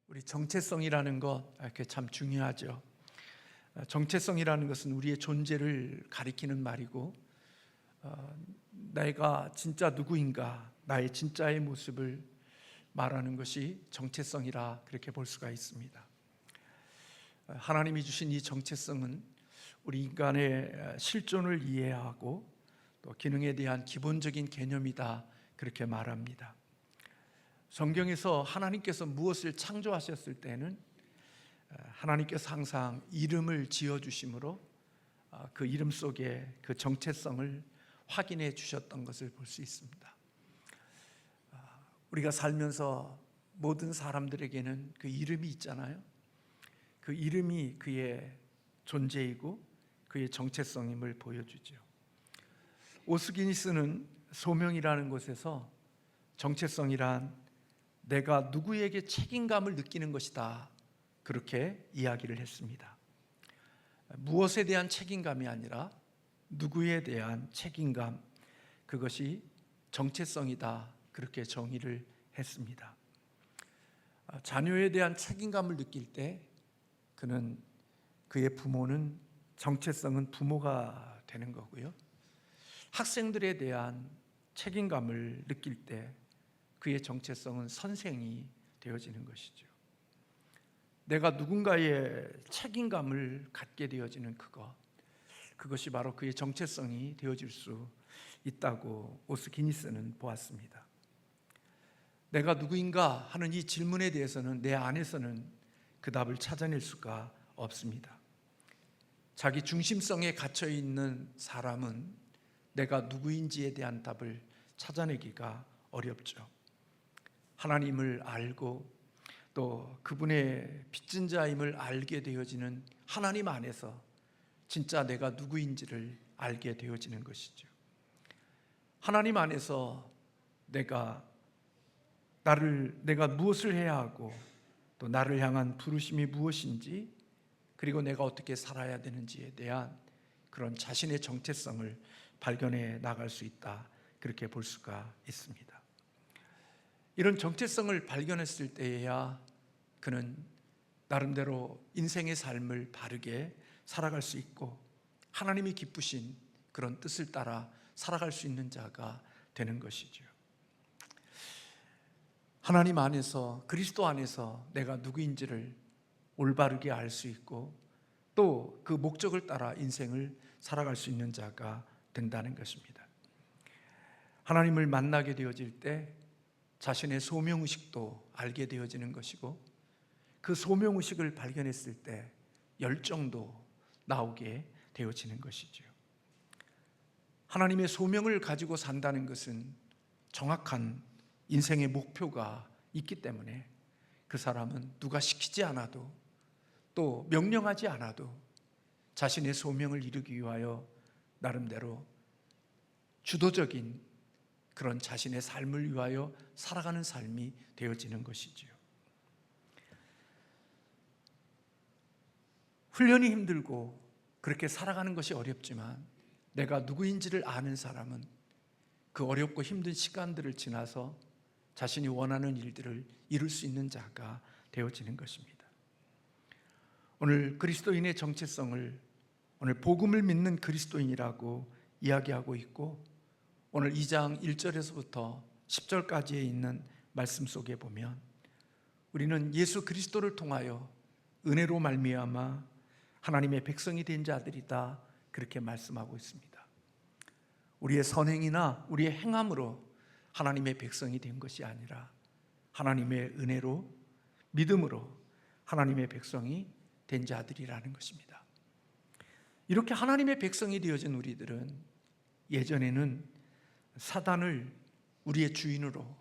우리 정체성이라는 것 그게 참 중요하죠. 정체성이라는 것은 우리의 존재를 가리키는 말이고, 내가 진짜 누구인가, 나의 진짜의 모습을 말하는 것이 정체성이라 그렇게 볼 수가 있습니다. 하나님이 주신 이 정체성은 우리 인간의 실존을 이해하고 또 기능에 대한 기본적인 개념이다 그렇게 말합니다. 성경에서 하나님께서 무엇을 창조하셨을 때는 하나님께서 항상 이름을 지어주심으로 그 이름 속에 그 정체성을 확인해 주셨던 것을 볼 수 있습니다. 우리가 살면서 모든 사람들에게는 그 이름이 있잖아요. 그 이름이 그의 존재이고 그의 정체성임을 보여주죠. 오스기니스는 소명이라는 곳에서 정체성이란 내가 누구에게 책임감을 느끼는 것이다 그렇게 이야기를 했습니다. 무엇에 대한 책임감이 아니라 누구에 대한 책임감, 그것이 정체성이다 그렇게 정의를 했습니다. 자녀에 대한 책임감을 느낄 때 그의 부모는 정체성은 부모가 되는 거고요. 학생들에 대한 책임감을 느낄 때 그의 정체성은 선생이 되어지는 것이죠. 내가 누군가의 책임감을 갖게 되어지는 그것이 바로 그의 정체성이 되어질 수 있다고 오스기니스는 보았습니다. 내가 누구인가 하는 이 질문에 대해서는 내 안에서는 그 답을 찾아낼 수가 없습니다. 자기 중심성에 갇혀 있는 사람은 내가 누구인지에 대한 답을 찾아내기가 어렵죠. 하나님을 알고 또 그분의 빚진 자임을 알게 되어지는 하나님 안에서 진짜 내가 누구인지를 알게 되어지는 것이죠. 하나님 안에서 내가 무엇을 해야 하고 또 나를 향한 부르심이 무엇인지, 그리고 내가 어떻게 살아야 되는지에 대한 그런 자신의 정체성을 발견해 나갈 수 있다 그렇게 볼 수가 있습니다. 이런 정체성을 발견했을 때에야 그는 나름대로 인생의 삶을 바르게 살아갈 수 있고 하나님이 기쁘신 그런 뜻을 따라 살아갈 수 있는 자가 되는 것이죠. 하나님 안에서, 그리스도 안에서 내가 누구인지를 올바르게 알 수 있고 또 그 목적을 따라 인생을 살아갈 수 있는 자가 된다는 것입니다. 하나님을 만나게 되어질 때 자신의 소명의식도 알게 되어지는 것이고, 그 소명의식을 발견했을 때 열정도 나오게 되어지는 것이죠. 하나님의 소명을 가지고 산다는 것은 정확한 인생의 목표가 있기 때문에 그 사람은 누가 시키지 않아도 또 명령하지 않아도 자신의 소명을 이루기 위하여 나름대로 주도적인 그런 자신의 삶을 위하여 살아가는 삶이 되어지는 것이지요. 훈련이 힘들고 그렇게 살아가는 것이 어렵지만 내가 누구인지를 아는 사람은 그 어렵고 힘든 시간들을 지나서 자신이 원하는 일들을 이룰 수 있는 자가 되어지는 것입니다. 오늘 그리스도인의 정체성을 오늘 복음을 믿는 그리스도인이라고 이야기하고 있고, 오늘 2장 1절에서부터 10절까지에 있는 말씀 속에 보면 우리는 예수 그리스도를 통하여 은혜로 말미암아 하나님의 백성이 된 자들이다 그렇게 말씀하고 있습니다. 우리의 선행이나 우리의 행함으로 하나님의 백성이 된 것이 아니라 하나님의 은혜로 믿음으로 하나님의 백성이 된 자들이라는 것입니다. 이렇게 하나님의 백성이 되어진 우리들은 예전에는 사단을 우리의 주인으로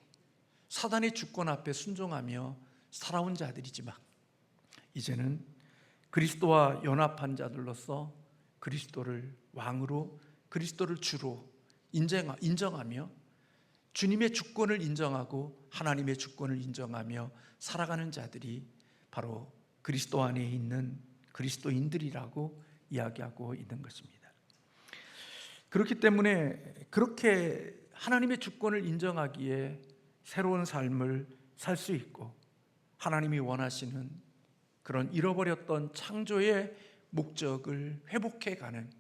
사단의 주권 앞에 순종하며 살아온 자들이지만 이제는 그리스도와 연합한 자들로서 그리스도를 왕으로, 그리스도를 주로 인정하며 주님의 주권을 인정하고 하나님의 주권을 인정하며 살아가는 자들이 바로 그리스도 안에 있는 그리스도인들이라고 이야기하고 있는 것입니다. 그렇기 때문에 그렇게 하나님의 주권을 인정하기에 새로운 삶을 살 수 있고 하나님이 원하시는 그런 잃어버렸던 창조의 목적을 회복해가는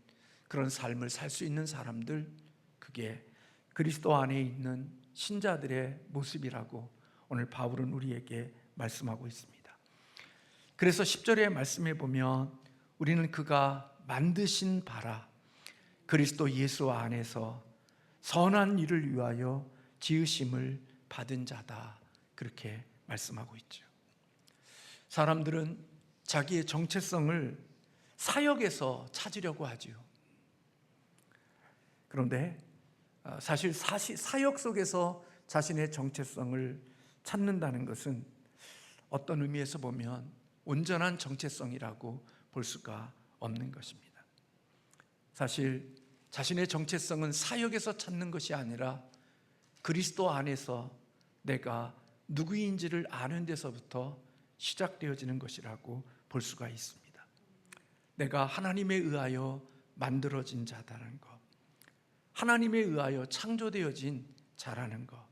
그런 삶을 살 수 있는 사람들, 그게 그리스도 안에 있는 신자들의 모습이라고 오늘 바울은 우리에게 말씀하고 있습니다. 그래서 10절의 말씀에 보면 우리는 그가 만드신 바라 그리스도 예수 안에서 선한 일을 위하여 지으심을 받은 자다, 그렇게 말씀하고 있죠. 사람들은 자기의 정체성을 사역에서 찾으려고 하지요. 그런데 사실 사역 속에서 자신의 정체성을 찾는다는 것은 어떤 의미에서 보면 온전한 정체성이라고 볼 수가 없는 것입니다. 사실 자신의 정체성은 사역에서 찾는 것이 아니라 그리스도 안에서 내가 누구인지를 아는 데서부터 시작되어지는 것이라고 볼 수가 있습니다. 내가 하나님에 의하여 만들어진 자다는 것, 하나님에 의하여 창조되어진 자라는 것,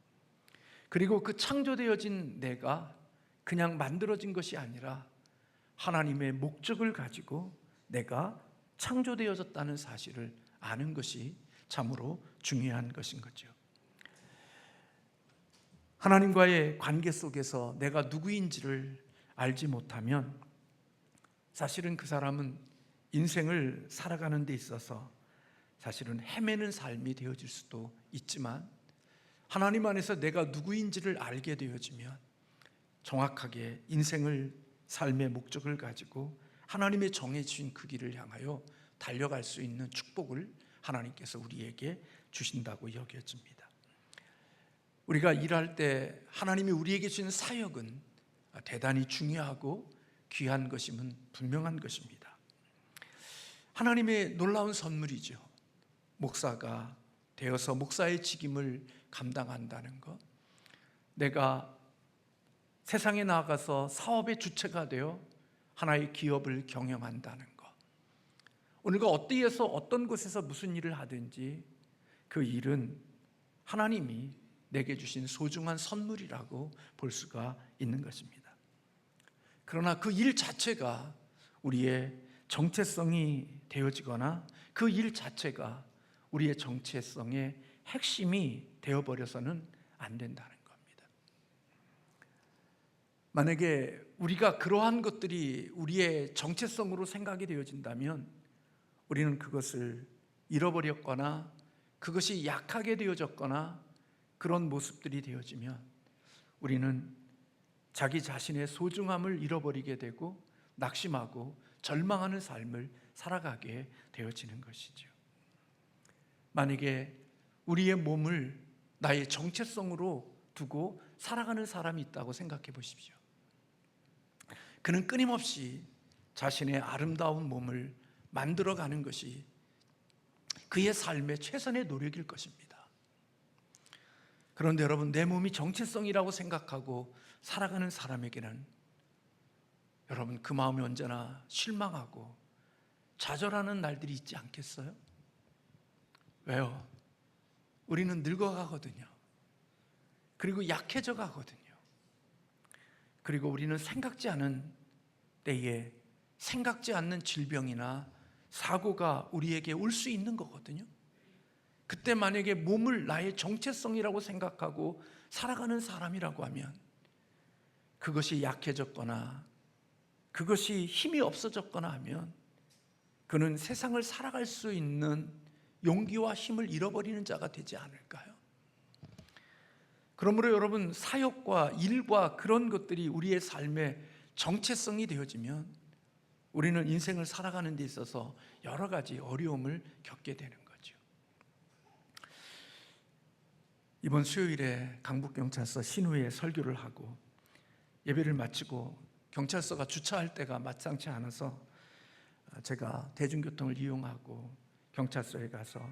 그리고 그 창조되어진 내가 그냥 만들어진 것이 아니라 하나님의 목적을 가지고 내가 창조되어졌다는 사실을 아는 것이 참으로 중요한 것인 거죠. 하나님과의 관계 속에서 내가 누구인지를 알지 못하면 사실은 그 사람은 인생을 살아가는 데 있어서 사실은 헤매는 삶이 되어질 수도 있지만, 하나님 안에서 내가 누구인지를 알게 되어지면 정확하게 인생을, 삶의 목적을 가지고 하나님의 정해주신 그 길을 향하여 달려갈 수 있는 축복을 하나님께서 우리에게 주신다고 여겨집니다. 우리가 일할 때 하나님이 우리에게 주신 사역은 대단히 중요하고 귀한 것임은 분명한 것입니다. 하나님의 놀라운 선물이죠. 목사가 되어서 목사의 직임을 감당한다는 것, 내가 세상에 나가서 사업의 주체가 되어 하나의 기업을 경영한다는 것, 우리가 어디에서 어떤 곳에서 무슨 일을 하든지 그 일은 하나님이 내게 주신 소중한 선물이라고 볼 수가 있는 것입니다. 그러나 그 일 자체가 우리의 정체성이 되어지거나 그 일 자체가 우리의 정체성의 핵심이 되어버려서는 안 된다는 겁니다. 만약에 우리가 그러한 것들이 우리의 정체성으로 생각이 되어진다면 우리는 그것을 잃어버렸거나 그것이 약하게 되어졌거나 그런 모습들이 되어지면 우리는 자기 자신의 소중함을 잃어버리게 되고 낙심하고 절망하는 삶을 살아가게 되어지는 것이죠. 만약에 우리의 몸을 나의 정체성으로 두고 살아가는 사람이 있다고 생각해 보십시오. 그는 끊임없이 자신의 아름다운 몸을 만들어가는 것이 그의 삶의 최선의 노력일 것입니다. 그런데 여러분, 내 몸이 정체성이라고 생각하고 살아가는 사람에게는 여러분, 그 마음이 언제나 실망하고 좌절하는 날들이 있지 않겠어요? 왜요? 우리는 늙어가거든요. 그리고 약해져 가거든요. 그리고 우리는 생각지 않은 때에 생각지 않는 질병이나 사고가 우리에게 올 수 있는 거거든요. 그때 만약에 몸을 나의 정체성이라고 생각하고 살아가는 사람이라고 하면 그것이 약해졌거나 그것이 힘이 없어졌거나 하면 그는 세상을 살아갈 수 있는 용기와 힘을 잃어버리는 자가 되지 않을까요? 그러므로 여러분, 사역과 일과 그런 것들이 우리의 삶의 정체성이 되어지면 우리는 인생을 살아가는 데 있어서 여러 가지 어려움을 겪게 되는 거죠. 이번 수요일에 강북경찰서 신우에 설교를 하고 예배를 마치고 경찰서가 주차할 때가 마땅치 않아서 제가 대중교통을 이용하고 경찰서에 가서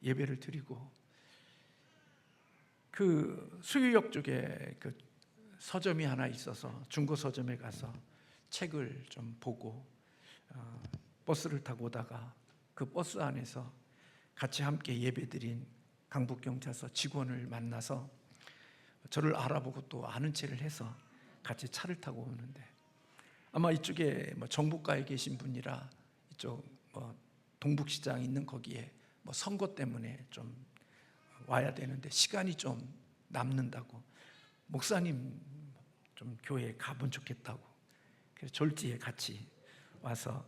예배를 드리고, 그 수유역 쪽에 그 서점이 하나 있어서 중고 서점에 가서 책을 좀 보고 버스를 타고 오다가 그 버스 안에서 같이 함께 예배드린 강북경찰서 직원을 만나서 저를 알아보고 또 아는 체를 해서 같이 차를 타고 오는데 아마 이쪽에 뭐 정부가에 계신 분이라 이쪽 뭐 동북시장 있는 거기에 뭐 선거 때문에 좀 와야 되는데 시간이 좀 남는다고 목사님 좀 교회에 가면 좋겠다고 그래서 졸지에 같이 와서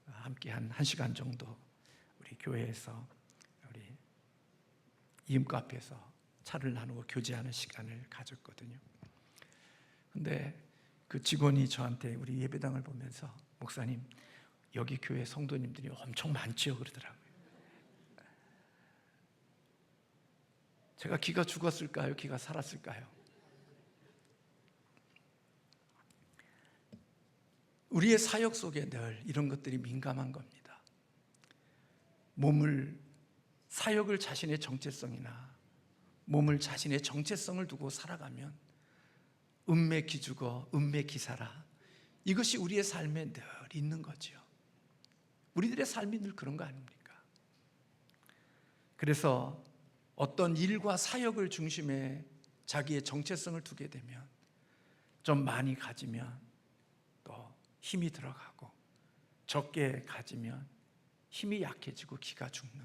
함께 한 1시간 정도 우리 교회에서 우리 이음과 앞에서 차를 나누고 교제하는 시간을 가졌거든요. 근데 그 직원이 저한테 우리 예배당을 보면서 목사님 여기 교회 성도님들이 엄청 많지요 그러더라고요. 제가 기가 죽었을까요? 기가 살았을까요? 우리의 사역 속에 늘 이런 것들이 민감한 겁니다. 사역을 자신의 정체성이나 몸을 자신의 정체성을 두고 살아가면 은매 기죽어 은매 기사라 이것이 우리의 삶에 늘 있는 거죠. 우리들의 삶이 늘 그런 거 아닙니까? 그래서 어떤 일과 사역을 중심에 자기의 정체성을 두게 되면 좀 많이 가지면 또 힘이 들어가고 적게 가지면 힘이 약해지고 기가 죽는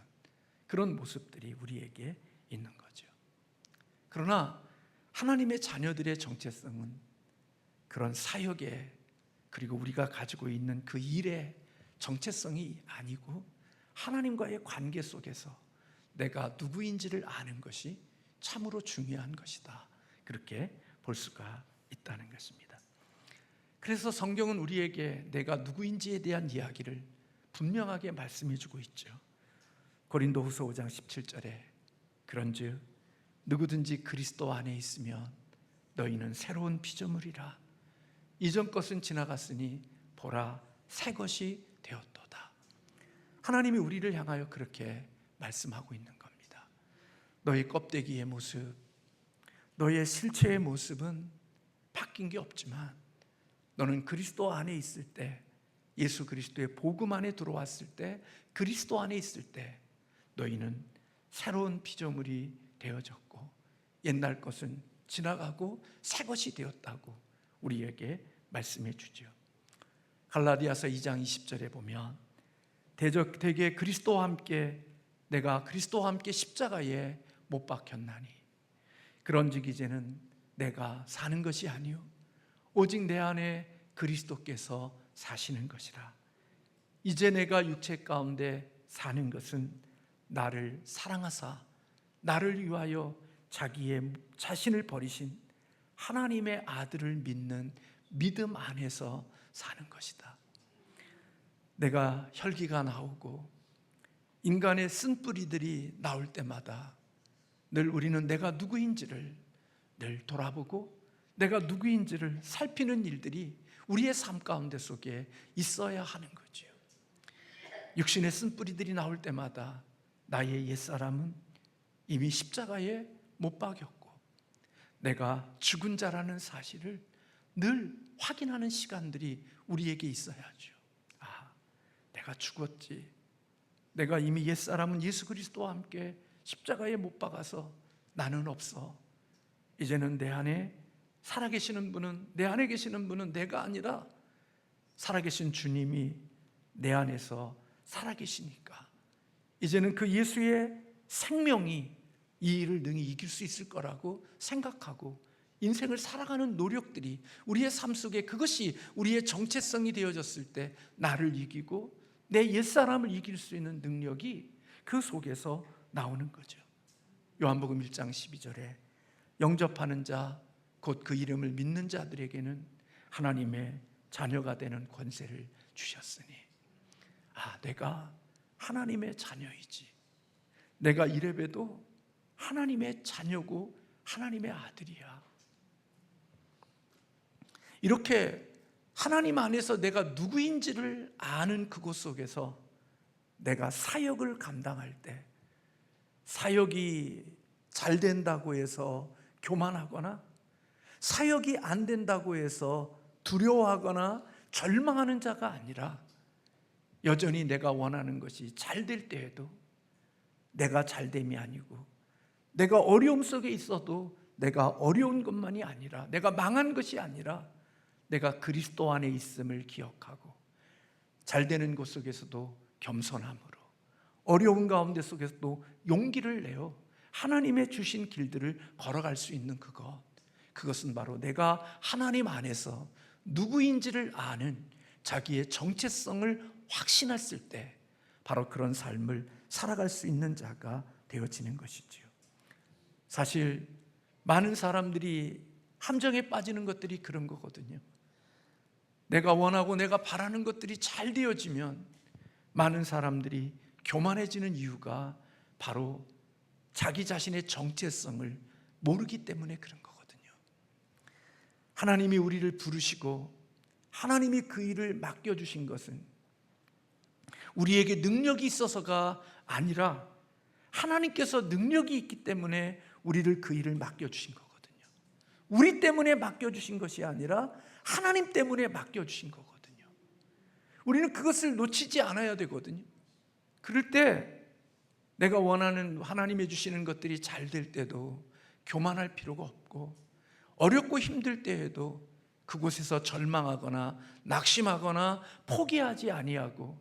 그런 모습들이 우리에게 있는 거죠. 그러나 하나님의 자녀들의 정체성은 그런 사역에 그리고 우리가 가지고 있는 그 일의 정체성이 아니고 하나님과의 관계 속에서 내가 누구인지를 아는 것이 참으로 중요한 것이다. 그렇게 볼 수가 있다는 것입니다. 그래서 성경은 우리에게 내가 누구인지에 대한 이야기를 분명하게 말씀해 주고 있죠. 고린도후서 5장 17절에 그런즉 누구든지 그리스도 안에 있으면 너희는 새로운 피조물이라 이전 것은 지나갔으니 보라 새 것이 되었도다. 하나님이 우리를 향하여 그렇게 말씀하고 있는 겁니다. 너희 껍데기의 모습, 너의 실체의 모습은 바뀐 게 없지만 너는 그리스도 안에 있을 때, 예수 그리스도의 복음 안에 들어왔을 때, 그리스도 안에 있을 때 너희는 새로운 피조물이 되어졌고 옛날 것은 지나가고 새 것이 되었다고 우리에게 말씀해 주죠. 갈라디아서 2장 20절에 보면 대개 그리스도와 함께 내가 그리스도와 함께 십자가에 못 박혔나니 그런즉 이제는 내가 사는 것이 아니요 오직 내 안에 그리스도께서 사시는 것이라. 이제 내가 육체 가운데 사는 것은 나를 사랑하사 나를 위하여 자기의 자신을 버리신 하나님의 아들을 믿는 믿음 안에서 사는 것이다. 내가 혈기가 나오고 인간의 쓴뿌리들이 나올 때마다 늘 우리는 내가 누구인지를 늘 돌아보고 내가 누구인지를 살피는 일들이 우리의 삶 가운데 속에 있어야 하는 거죠. 육신의 쓴뿌리들이 나올 때마다 나의 옛사람은 이미 십자가에 못 박였고 내가 죽은 자라는 사실을 늘 확인하는 시간들이 우리에게 있어야죠. 아, 내가 죽었지. 내가 이미 옛사람은 예수 그리스도와 함께 십자가에 못 박아서 나는 없어. 이제는 내 안에 살아계시는 분은, 내 안에 계시는 분은 내가 아니라 살아계신 주님이 내 안에서 살아계시니까 이제는 그 예수의 생명이 이 일을 능히 이길 수 있을 거라고 생각하고 인생을 살아가는 노력들이 우리의 삶 속에 그것이 우리의 정체성이 되어졌을 때 나를 이기고 내 옛사람을 이길 수 있는 능력이 그 속에서 나오는 거죠. 요한복음 1장 12절에 영접하는 자 곧 그 이름을 믿는 자들에게는 하나님의 자녀가 되는 권세를 주셨으니 아, 내가 하나님의 자녀이지. 내가 이래봬도 하나님의 자녀고 하나님의 아들이야. 이렇게 하나님 안에서 내가 누구인지를 아는 그곳 속에서 내가 사역을 감당할 때 사역이 잘 된다고 해서 교만하거나 사역이 안 된다고 해서 두려워하거나 절망하는 자가 아니라 여전히 내가 원하는 것이 잘 될 때에도 내가 잘됨이 아니고 내가 어려움 속에 있어도 내가 어려운 것만이 아니라, 내가 망한 것이 아니라 내가 그리스도 안에 있음을 기억하고, 잘 되는 곳 속에서도 겸손함으로, 어려운 가운데 속에서도 용기를 내어 하나님의 주신 길들을 걸어갈 수 있는 그것은 바로 내가 하나님 안에서 누구인지를 아는 자기의 정체성을 확신했을 때 바로 그런 삶을 살아갈 수 있는 자가 되어지는 것이지요. 사실 많은 사람들이 함정에 빠지는 것들이 그런 거거든요. 내가 원하고 내가 바라는 것들이 잘 되어지면 많은 사람들이 교만해지는 이유가 바로 자기 자신의 정체성을 모르기 때문에 그런 거거든요. 하나님이 우리를 부르시고 하나님이 그 일을 맡겨주신 것은 우리에게 능력이 있어서가 아니라 하나님께서 능력이 있기 때문에 우리를 그 일을 맡겨주신 거거든요. 우리 때문에 맡겨주신 것이 아니라 하나님 때문에 맡겨주신 거거든요. 우리는 그것을 놓치지 않아야 되거든요. 그럴 때 내가 원하는 하나님이 주시는 것들이 잘 될 때도 교만할 필요가 없고, 어렵고 힘들 때에도 그곳에서 절망하거나 낙심하거나 포기하지 아니하고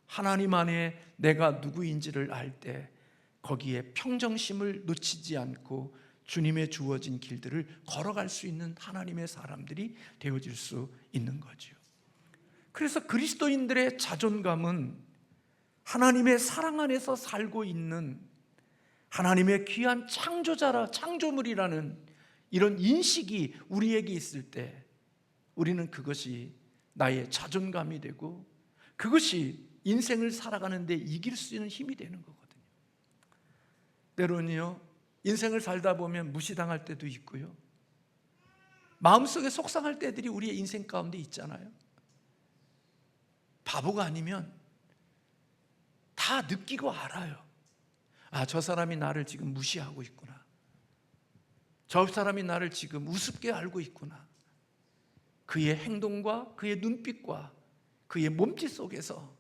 하나님 안에 내가 누구인지를 알 때 거기에 평정심을 놓치지 않고 주님의 주어진 길들을 걸어갈 수 있는 하나님의 사람들이 되어질 수 있는 거죠. 그래서 그리스도인들의 자존감은 하나님의 사랑 안에서 살고 있는 하나님의 귀한 창조물이라는 이런 인식이 우리에게 있을 때 우리는 그것이 나의 자존감이 되고 그것이 인생을 살아가는 데 이길 수 있는 힘이 되는 거거든요. 때로는요, 인생을 살다 보면 무시당할 때도 있고요, 마음속에 속상할 때들이 우리의 인생 가운데 있잖아요. 바보가 아니면 다 느끼고 알아요. 아, 저 사람이 나를 지금 무시하고 있구나. 저 사람이 나를 지금 우습게 알고 있구나. 그의 행동과 그의 눈빛과 그의 몸짓 속에서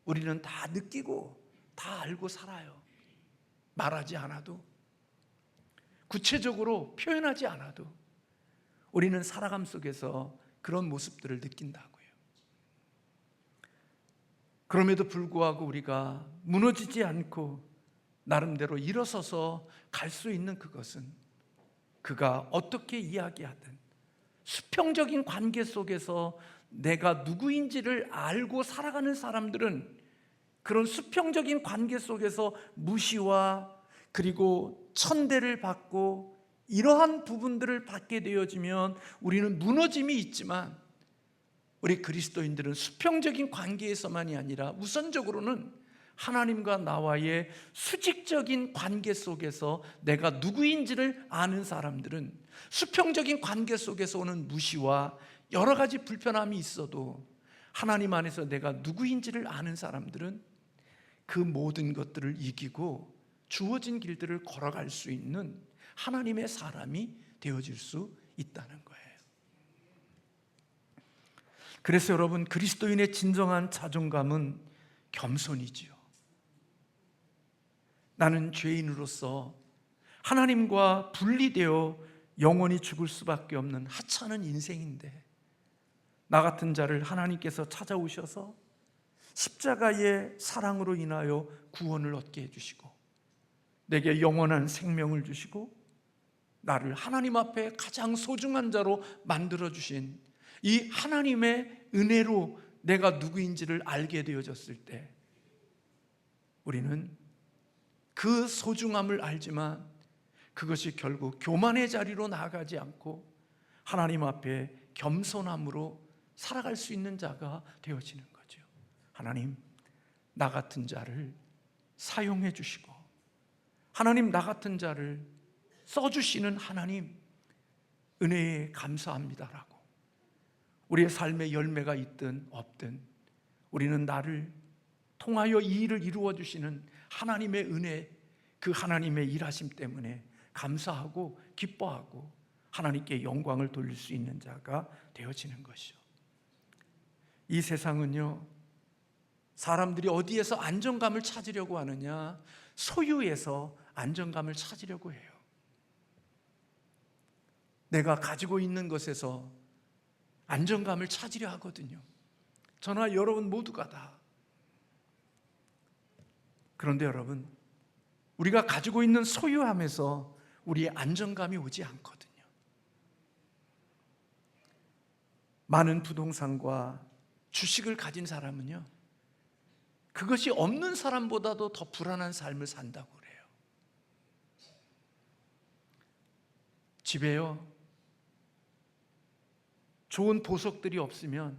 우리는 다 느끼고 다 알고 살아요. 말하지 않아도, 구체적으로 표현하지 않아도 우리는 살아감 속에서 그런 모습들을 느낀다고요. 그럼에도 불구하고 우리가 무너지지 않고 나름대로 일어서서 갈 수 있는 그것은 그가 어떻게 이야기하든 수평적인 관계 속에서 내가 누구인지를 알고 살아가는 사람들은 그런 수평적인 관계 속에서 무시와 그리고 천대를 받고 이러한 부분들을 받게 되어지면 우리는 무너짐이 있지만, 우리 그리스도인들은 수평적인 관계에서만이 아니라 우선적으로는 하나님과 나와의 수직적인 관계 속에서 내가 누구인지를 아는 사람들은 수평적인 관계 속에서 오는 무시와 여러 가지 불편함이 있어도 하나님 안에서 내가 누구인지를 아는 사람들은 그 모든 것들을 이기고 주어진 길들을 걸어갈 수 있는 하나님의 사람이 되어질 수 있다는 거예요. 그래서 여러분, 그리스도인의 진정한 자존감은 겸손이지요. 나는 죄인으로서 하나님과 분리되어 영원히 죽을 수밖에 없는 하찮은 인생인데, 나 같은 자를 하나님께서 찾아오셔서 십자가의 사랑으로 인하여 구원을 얻게 해주시고 내게 영원한 생명을 주시고 나를 하나님 앞에 가장 소중한 자로 만들어주신 이 하나님의 은혜로 내가 누구인지를 알게 되어졌을 때 우리는 그 소중함을 알지만 그것이 결국 교만의 자리로 나아가지 않고 하나님 앞에 겸손함으로 살아갈 수 있는 자가 되어지는 거죠. 하나님, 나 같은 자를 사용해 주시고 하나님, 나 같은 자를 써주시는 하나님, 은혜에 감사합니다라고 우리의 삶의 열매가 있든 없든 우리는 나를 통하여 이 일을 이루어 주시는 하나님의 은혜, 그 하나님의 일하심 때문에 감사하고 기뻐하고 하나님께 영광을 돌릴 수 있는 자가 되어지는 것이죠. 이 세상은요, 사람들이 어디에서 안정감을 찾으려고 하느냐? 소유에서 안정감을 찾으려고 해요. 내가 가지고 있는 것에서 안정감을 찾으려 하거든요. 저나 여러분 모두가 다. 그런데 여러분, 우리가 가지고 있는 소유함에서 우리의 안정감이 오지 않거든요. 많은 부동산과 주식을 가진 사람은요, 그것이 없는 사람보다도 더 불안한 삶을 산다고 그래요. 집에요, 좋은 보석들이 없으면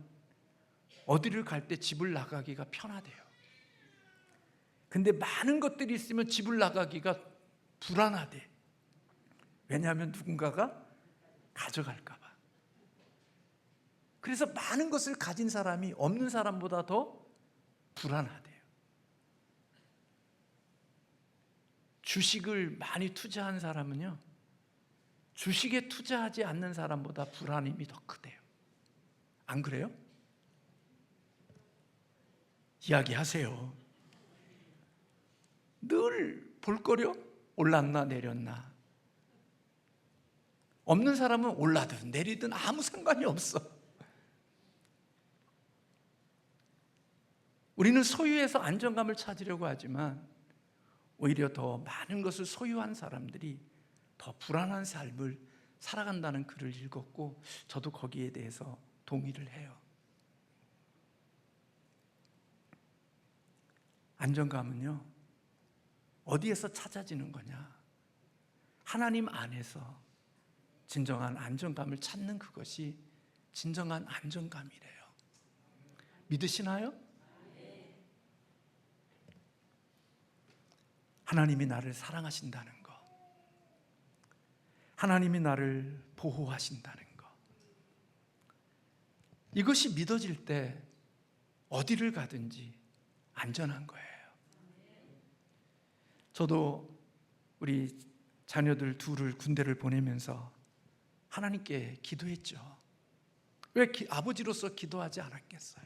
어디를 갈 때 집을 나가기가 편하대요. 근데 많은 것들이 있으면 집을 나가기가 불안하대. 왜냐하면 누군가가 가져갈까 봐. 그래서 많은 것을 가진 사람이 없는 사람보다 더 불안하대요. 주식을 많이 투자한 사람은요, 주식에 투자하지 않는 사람보다 불안함이 더 크대요. 안 그래요? 이야기하세요. 늘 볼거려? 올랐나 내렸나? 없는 사람은 올라든 내리든 아무 상관이 없어. 우리는 소유에서 안정감을 찾으려고 하지만 오히려 더 많은 것을 소유한 사람들이 더 불안한 삶을 살아간다는 글을 읽었고, 저도 거기에 대해서 동의를 해요. 안정감은요, 어디에서 찾아지는 거냐? 하나님 안에서 진정한 안정감을 찾는 그것이 진정한 안정감이래요. 믿으시나요? 하나님이 나를 사랑하신다는 거, 하나님이 나를 보호하신다는 거, 이것이 믿어질 때 어디를 가든지 안전한 거예요. 저도 우리 자녀들 둘을 군대를 보내면서 하나님께 기도했죠. 왜 아버지로서 기도하지 않았겠어요?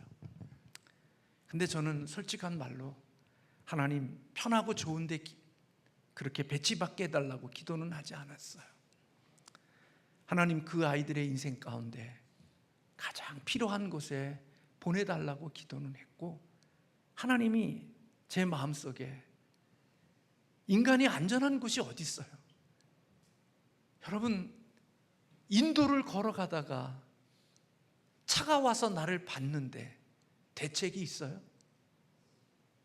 근데 저는 솔직한 말로 하나님 편하고 좋은데 그렇게 배치받게 해달라고 기도는 하지 않았어요. 하나님 그 아이들의 인생 가운데 가장 필요한 곳에 보내달라고 기도는 했고, 하나님이 제 마음속에 인간이 안전한 곳이 어디 있어요? 여러분, 인도를 걸어가다가 차가 와서 나를 봤는데 대책이 있어요?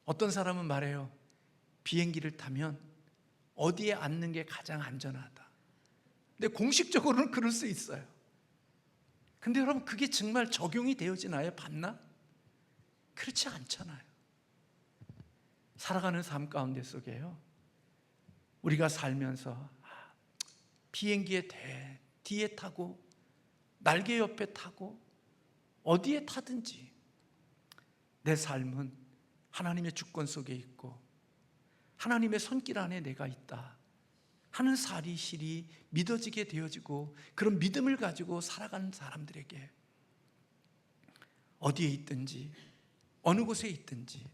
어떤 사람은 말해요. 비행기를 타면 어디에 앉는 게 가장 안전하다. 근데 공식적으로는 그럴 수 있어요. 근데 여러분, 그게 정말 적용이 되어지나요? 봤나? 그렇지 않잖아요. 살아가는 삶 가운데 속에요, 우리가 살면서 비행기에 뒤에 타고 날개 옆에 타고 어디에 타든지 내 삶은 하나님의 주권 속에 있고 하나님의 손길 안에 내가 있다 하는 사실이 믿어지게 되어지고, 그런 믿음을 가지고 살아가는 사람들에게 어디에 있든지 어느 곳에 있든지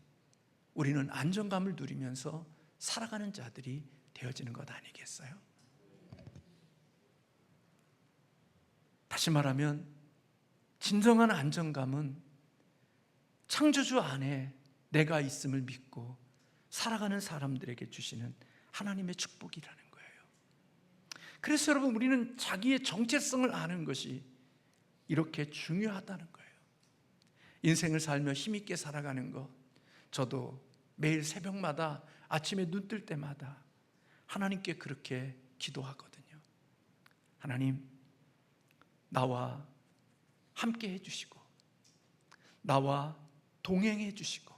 우리는 안정감을 누리면서 살아가는 자들이 되어지는 것 아니겠어요? 다시 말하면 진정한 안정감은 창조주 안에 내가 있음을 믿고 살아가는 사람들에게 주시는 하나님의 축복이라는 거예요. 그래서 여러분, 우리는 자기의 정체성을 아는 것이 이렇게 중요하다는 거예요. 인생을 살며 힘있게 살아가는 것, 저도 매일 새벽마다 아침에 눈 뜰 때마다 하나님께 그렇게 기도하거든요. 하나님, 나와 함께 해주시고 나와 동행해 주시고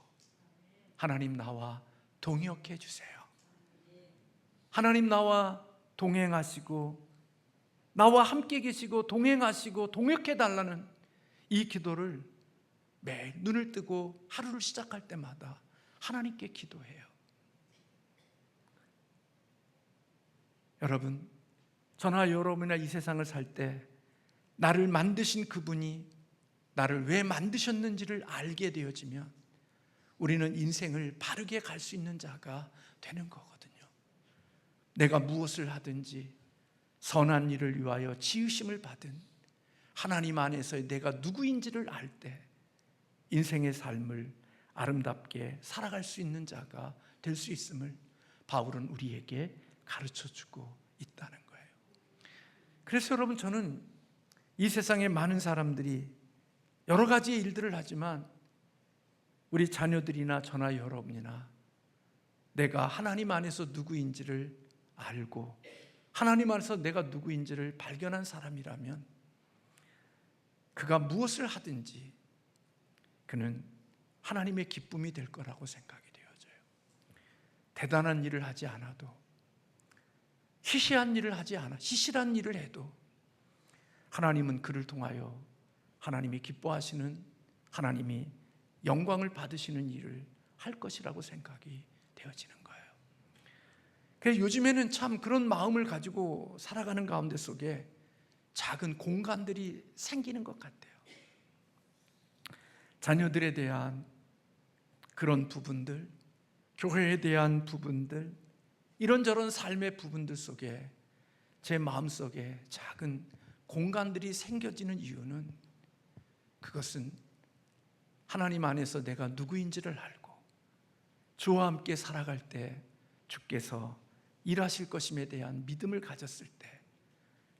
하나님, 나와 동역해 주세요. 하나님, 나와 동행하시고 나와 함께 계시고 동행하시고 동역해 달라는 이 기도를 매일 눈을 뜨고 하루를 시작할 때마다 하나님께 기도해요. 여러분, 저나 여러분이나 이 세상을 살 때 나를 만드신 그분이 나를 왜 만드셨는지를 알게 되어지면 우리는 인생을 바르게 갈 수 있는 자가 되는 거거든요. 내가 무엇을 하든지 선한 일을 위하여 지으심을 받은 하나님 안에서의 내가 누구인지를 알 때 인생의 삶을 아름답게 살아갈 수 있는 자가 될 수 있음을 바울은 우리에게 가르쳐주고 있다는 거예요. 그래서 여러분, 저는 이 세상에 많은 사람들이 여러 가지의 일들을 하지만 우리 자녀들이나 저나 여러분이나 내가 하나님 안에서 누구인지를 알고 하나님 안에서 내가 누구인지를 발견한 사람이라면 그가 무엇을 하든지 그는 하나님의 기쁨이 될 거라고 생각이 되어져요. 대단한 일을 하지 않아도, 시시한 일을 하지 않아, 시시한 일을 해도 하나님은 그를 통하여 하나님이 기뻐하시는, 하나님이 영광을 받으시는 일을 할 것이라고 생각이 되어지는 거예요. 그래서 요즘에는 참 그런 마음을 가지고 살아가는 가운데 속에 작은 공간들이 생기는 것 같아요. 자녀들에 대한 그런 부분들, 교회에 대한 부분들, 이런저런 삶의 부분들 속에 제 마음속에 작은 공간들이 생겨지는 이유는 그것은 하나님 안에서 내가 누구인지를 알고 주와 함께 살아갈 때 주께서 일하실 것임에 대한 믿음을 가졌을 때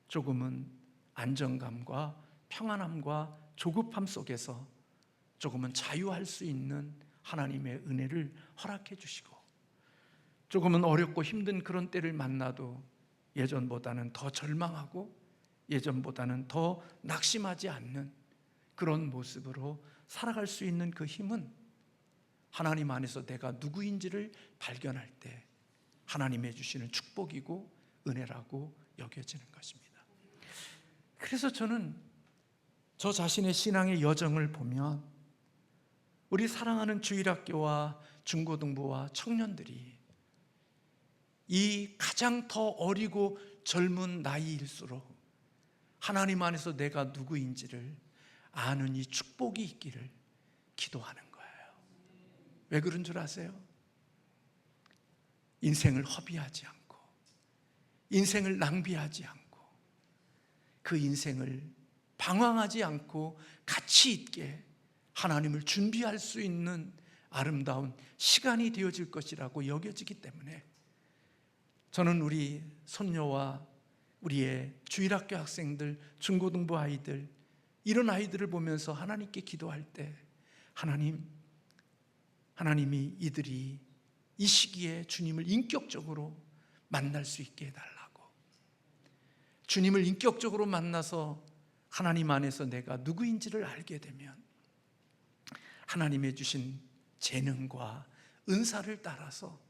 조금은 안정감과 평안함과 조급함 속에서 조금은 자유할 수 있는 하나님의 은혜를 허락해 주시고, 조금은 어렵고 힘든 그런 때를 만나도 예전보다는 더 절망하고 예전보다는 더 낙심하지 않는 그런 모습으로 살아갈 수 있는 그 힘은 하나님 안에서 내가 누구인지를 발견할 때 하나님이 주시는 축복이고 은혜라고 여겨지는 것입니다. 그래서 저는 저 자신의 신앙의 여정을 보면 우리 사랑하는 주일학교와 중고등부와 청년들이 이 가장 더 어리고 젊은 나이일수록 하나님 안에서 내가 누구인지를 아는 이 축복이 있기를 기도하는 거예요. 왜 그런 줄 아세요? 인생을 허비하지 않고 인생을 낭비하지 않고 그 인생을 방황하지 않고 가치 있게 하나님을 준비할 수 있는 아름다운 시간이 되어질 것이라고 여겨지기 때문에 저는 우리 손녀와 우리의 주일학교 학생들, 중고등부 아이들, 이런 아이들을 보면서 하나님께 기도할 때 하나님이 이들이 이 시기에 주님을 인격적으로 만날 수 있게 해달라고, 주님을 인격적으로 만나서 하나님 안에서 내가 누구인지를 알게 되면 하나님의 주신 재능과 은사를 따라서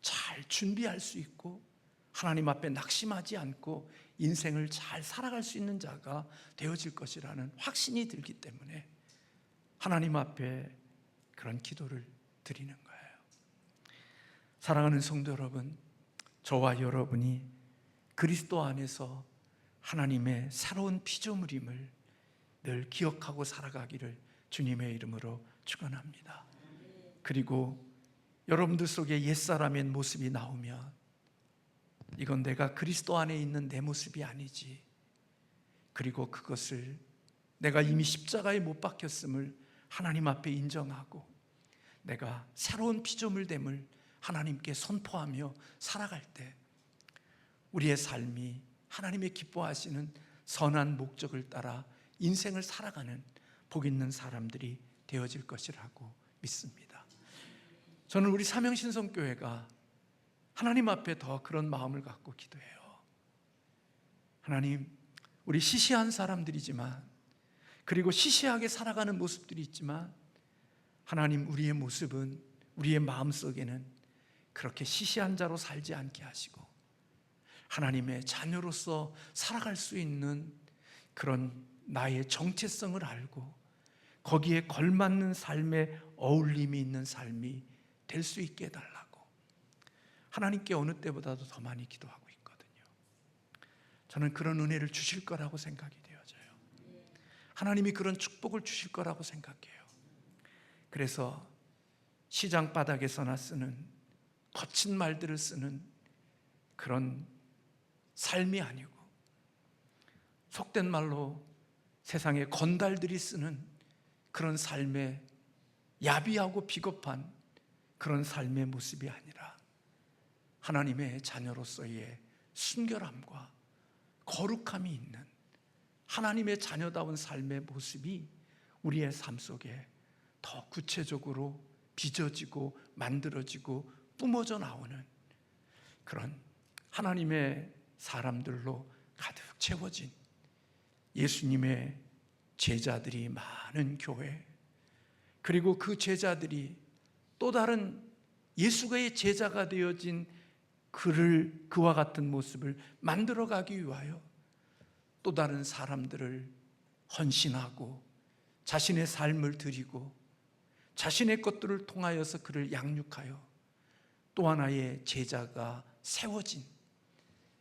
잘 준비할 수 있고 하나님 앞에 낙심하지 않고 인생을 잘 살아갈 수 있는 자가 되어질 것이라는 확신이 들기 때문에 하나님 앞에 그런 기도를 드리는 거예요. 사랑하는 성도 여러분, 저와 여러분이 그리스도 안에서 하나님의 새로운 피조물임을 늘 기억하고 살아가기를 주님의 이름으로 축원합니다. 그리고 여러분들 속에 옛사람의 모습이 나오면 이건 내가 그리스도 안에 있는 내 모습이 아니지, 그리고 그것을 내가 이미 십자가에 못 박혔음을 하나님 앞에 인정하고 내가 새로운 피조물됨을 하나님께 선포하며 살아갈 때 우리의 삶이 하나님의 기뻐하시는 선한 목적을 따라 인생을 살아가는 복 있는 사람들이 되어질 것이라고 믿습니다. 저는 우리 사명신성교회가 하나님 앞에 더 그런 마음을 갖고 기도해요. 하나님, 우리 시시한 사람들이지만, 그리고 시시하게 살아가는 모습들이 있지만, 하나님, 우리의 모습은, 우리의 마음속에는 그렇게 시시한 자로 살지 않게 하시고 하나님의 자녀로서 살아갈 수 있는 그런 나의 정체성을 알고 거기에 걸맞는 삶의 어울림이 있는 삶이 될 수 있게 해달라고 하나님께 어느 때보다도 더 많이 기도하고 있거든요. 저는 그런 은혜를 주실 거라고 생각이 되어져요. 하나님이 그런 축복을 주실 거라고 생각해요. 그래서 시장 바닥에서나 쓰는 거친 말들을 쓰는 그런 삶이 아니고 속된 말로 세상의 건달들이 쓰는 그런 삶의 야비하고 비겁한 그런 삶의 모습이 아니라 하나님의 자녀로서의 순결함과 거룩함이 있는 하나님의 자녀다운 삶의 모습이 우리의 삶 속에 더 구체적으로 빚어지고 만들어지고 뿜어져 나오는 그런 하나님의 사람들로 가득 채워진 예수님의 제자들이 많은 교회, 그리고 그 제자들이 또 다른 예수의 제자가 되어진 그와 같은 모습을 만들어가기 위하여 또 다른 사람들을 헌신하고 자신의 삶을 드리고 자신의 것들을 통하여서 그를 양육하여 또 하나의 제자가 세워진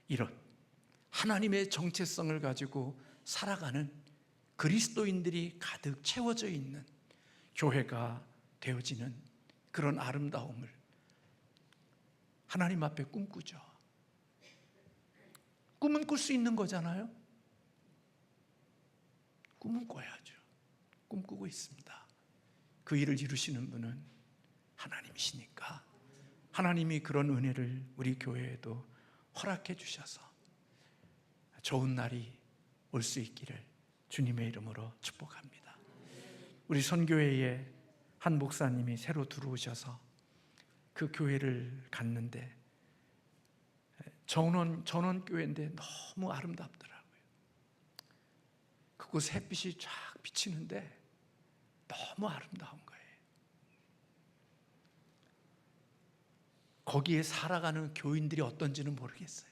이런 하나님의 정체성을 가지고 살아가는 그리스도인들이 가득 채워져 있는 교회가 되어지는 그런 아름다움을 하나님 앞에 꿈꾸죠. 꿈은 꿀 수 있는 거잖아요. 꿈은 꿔야죠. 꿈꾸고 있습니다. 그 일을 이루시는 분은 하나님이시니까 하나님이 그런 은혜를 우리 교회에도 허락해 주셔서 좋은 날이 올 수 있기를 주님의 이름으로 축복합니다. 우리 선교회에 한 목사님이 새로 들어오셔서 그 교회를 갔는데 전원교회인데 너무 아름답더라고요. 그곳 햇빛이 쫙 비치는데 너무 아름다운 거예요. 거기에 살아가는 교인들이 어떤지는 모르겠어요.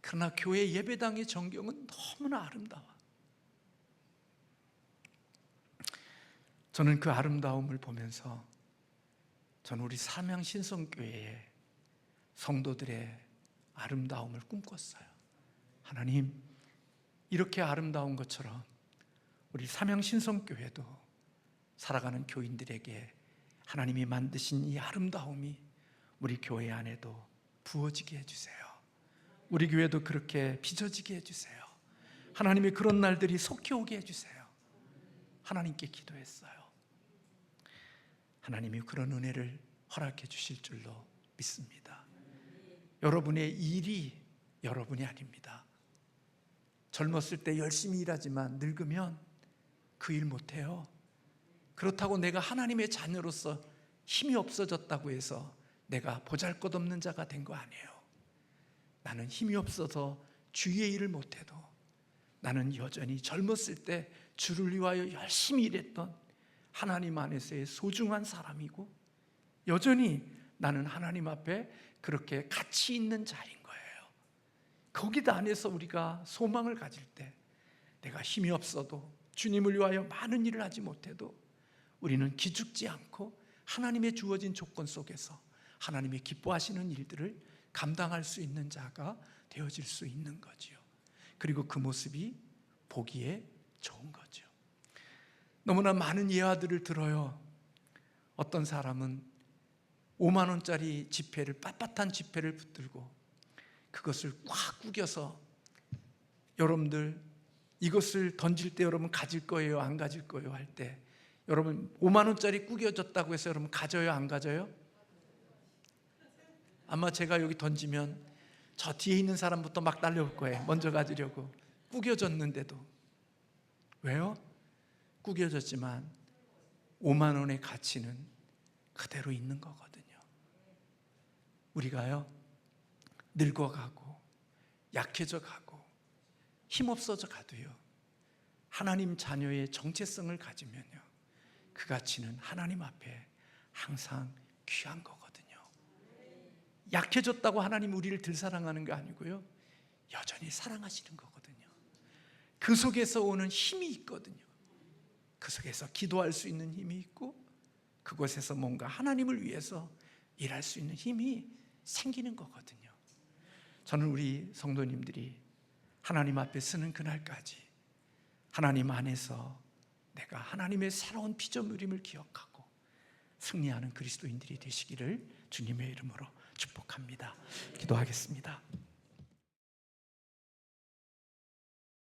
그러나 교회 예배당의 전경은 너무나 아름다워. 저는 그 아름다움을 보면서 저는 우리 삼양신성교회의 성도들의 아름다움을 꿈꿨어요. 하나님, 이렇게 아름다운 것처럼 우리 삼양신성교회도 살아가는 교인들에게 하나님이 만드신 이 아름다움이 우리 교회 안에도 부어지게 해주세요. 우리 교회도 그렇게 빚어지게 해주세요. 하나님의 그런 날들이 속히 오게 해주세요. 하나님께 기도했어요. 하나님이 그런 은혜를 허락해 주실 줄로 믿습니다. 여러분의 일이 여러분이 아닙니다. 젊었을 때 열심히 일하지만 늙으면 그 일 못해요. 그렇다고 내가 하나님의 자녀로서 힘이 없어졌다고 해서 내가 보잘것없는 자가 된 거 아니에요. 나는 힘이 없어서 주의 일을 못해도 나는 여전히 젊었을 때 주를 위하여 열심히 일했던 하나님 안에서의 소중한 사람이고 여전히 나는 하나님 앞에 그렇게 가치 있는 자인 거예요. 거기다 안에서 우리가 소망을 가질 때 내가 힘이 없어도 주님을 위하여 많은 일을 하지 못해도 우리는 기죽지 않고 하나님의 주어진 조건 속에서 하나님이 기뻐하시는 일들을 감당할 수 있는 자가 되어질 수 있는 거지요. 그리고 그 모습이 보기에 좋은 거죠. 너무나 많은 예화들을 들어요. 어떤 사람은 5만 원짜리 지폐를 빳빳한 지폐를 붙들고 그것을 꽉 구겨서 여러분들 이것을 던질 때 여러분 가질 거예요, 안 가질 거예요 할 때 여러분 5만 원짜리 구겨졌다고 해서 여러분 가져요, 안 가져요? 아마 제가 여기 던지면 저 뒤에 있는 사람부터 막 달려올 거예요. 먼저 가지려고. 구겨졌는데도. 왜요? 구겨졌지만 5만 원의 가치는 그대로 있는 거거든요. 우리가요 늙어가고 약해져 가고 힘없어져 가도요 하나님 자녀의 정체성을 가지면요 그 가치는 하나님 앞에 항상 귀한 거거든요. 약해졌다고 하나님 우리를 덜 사랑하는 거 아니고요 여전히 사랑하시는 거거든요. 그 속에서 오는 힘이 있거든요. 그 속에서 기도할 수 있는 힘이 있고 그곳에서 뭔가 하나님을 위해서 일할 수 있는 힘이 생기는 거거든요. 저는 우리 성도님들이 하나님 앞에 서는 그날까지 하나님 안에서 내가 하나님의 새로운 피조물임을 기억하고 승리하는 그리스도인들이 되시기를 주님의 이름으로 축복합니다. 기도하겠습니다.